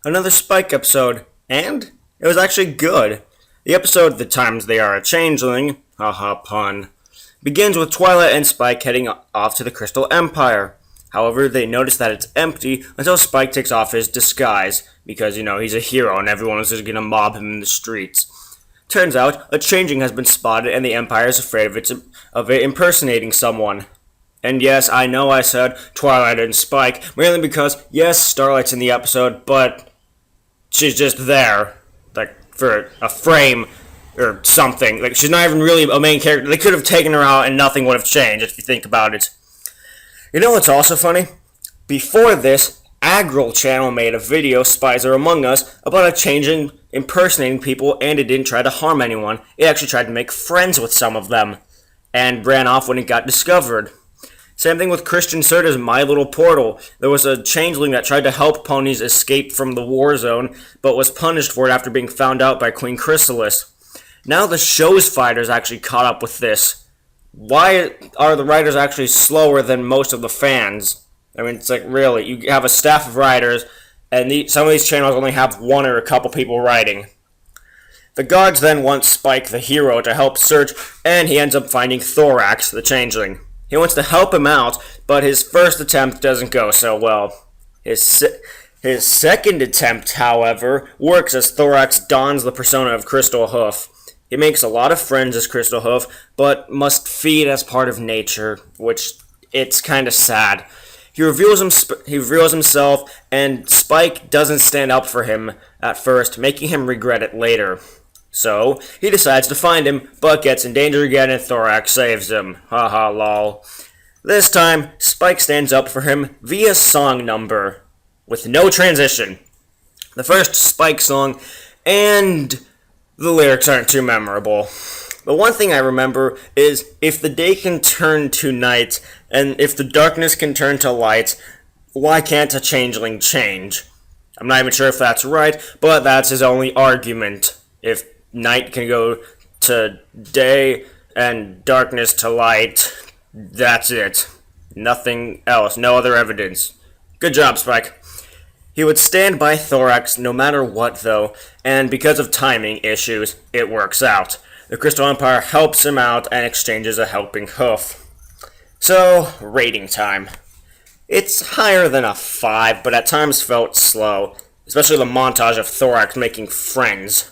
Another Spike episode, and it was actually good. The episode, The Times They Are a Changeling, haha pun, begins with Twilight and Spike heading off to the Crystal Empire. However, they notice that it's empty until Spike takes off his disguise, because, he's a hero and everyone is just gonna mob him in the streets. Turns out, a Changeling has been spotted and the Empire is afraid of it impersonating someone. And yes, I know I said Twilight and Spike, mainly because, yes, Starlight's in the episode, but she's just there, for a frame or something. She's not even really a main character. They could have taken her out and nothing would have changed, if you think about it. You know what's also funny? Before this, HASBRO channel made a video, Spies Are Among Us, about a Changeling impersonating people, and it didn't try to harm anyone. It actually tried to make friends with some of them, and ran off when it got discovered. Same thing with Christian Serta's My Little Portal. There was a Changeling that tried to help ponies escape from the war zone, but was punished for it after being found out by Queen Chrysalis. Now the show's fighters actually caught up with this. Why are the writers actually slower than most of the fans? I mean, it's really, you have a staff of writers, and some of these channels only have one or a couple people writing. The guards then want Spike, the hero, to help search, and he ends up finding Thorax, the Changeling. He wants to help him out, but his first attempt doesn't go so well. His second attempt, however, works as Thorax dons the persona of Crystal Hoof. He makes a lot of friends as Crystal Hoof, but must feed as part of nature, which it's kind of sad. He reveals himself, and Spike doesn't stand up for him at first, making him regret it later. So, he decides to find him, but gets in danger again and Thorax saves him. Haha lol. This time, Spike stands up for him via song number, with no transition. The first Spike song, and the lyrics aren't too memorable. The one thing I remember is, if the day can turn to night, and if the darkness can turn to light, why can't a changeling change? I'm not even sure if that's right, but that's his only argument. If night can go to day and darkness to light, that's it. Nothing else, no other evidence. Good job, Spike. He would stand by Thorax no matter what, though, and because of timing issues, it works out. The Crystal Empire helps him out and exchanges a helping hoof. So, rating time. It's higher than a 5, but at times felt slow, especially the montage of Thorax making friends.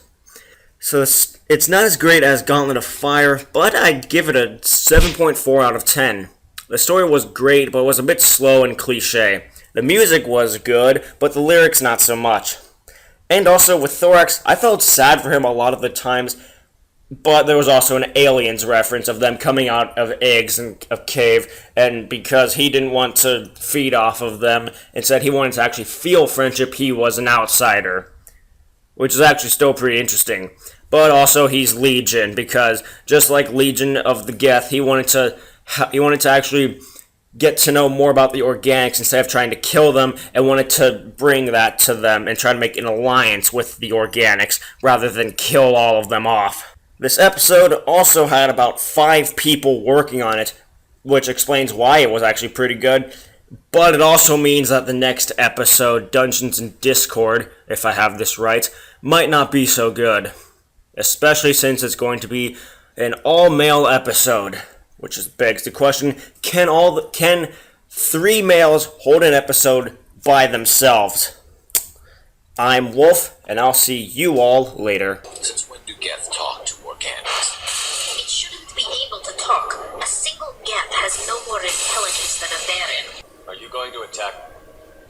So it's not as great as Gauntlet of Fire, but I'd give it a 7.4 out of 10. The story was great, but it was a bit slow and cliche. The music was good, but the lyrics not so much. And also, with Thorax, I felt sad for him a lot of the times, but there was also an Aliens reference of them coming out of eggs in a cave, and because he didn't want to feed off of them, instead he wanted to actually feel friendship, he was an outsider. Which is actually still pretty interesting. But also he's Legion, because just like Legion of the Geth, he wanted to actually get to know more about the organics instead of trying to kill them, and wanted to bring that to them and try to make an alliance with the organics rather than kill all of them off. This episode also had about 5 people working on it, which explains why it was actually pretty good. But it also means that the next episode, Dungeons and Discord, if I have this right, might not be so good. Especially since it's going to be an all-male episode. Which begs the question, can 3 males hold an episode by themselves? I'm Wolf, and I'll see you all later. Since when do Geth talk to organics? It shouldn't be able to talk. A single Geth has no more intelligence than a Baron. Are you going to attack?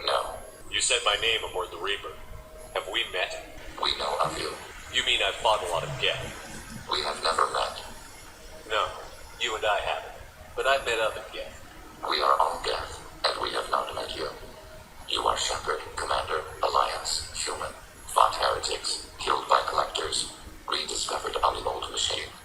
No. You said my name aboard the Reaper. Have we met? We know of you. You mean I've fought a lot of Geth? We have never met. No, you and I haven't. But I've met other Geth. We are all Geth.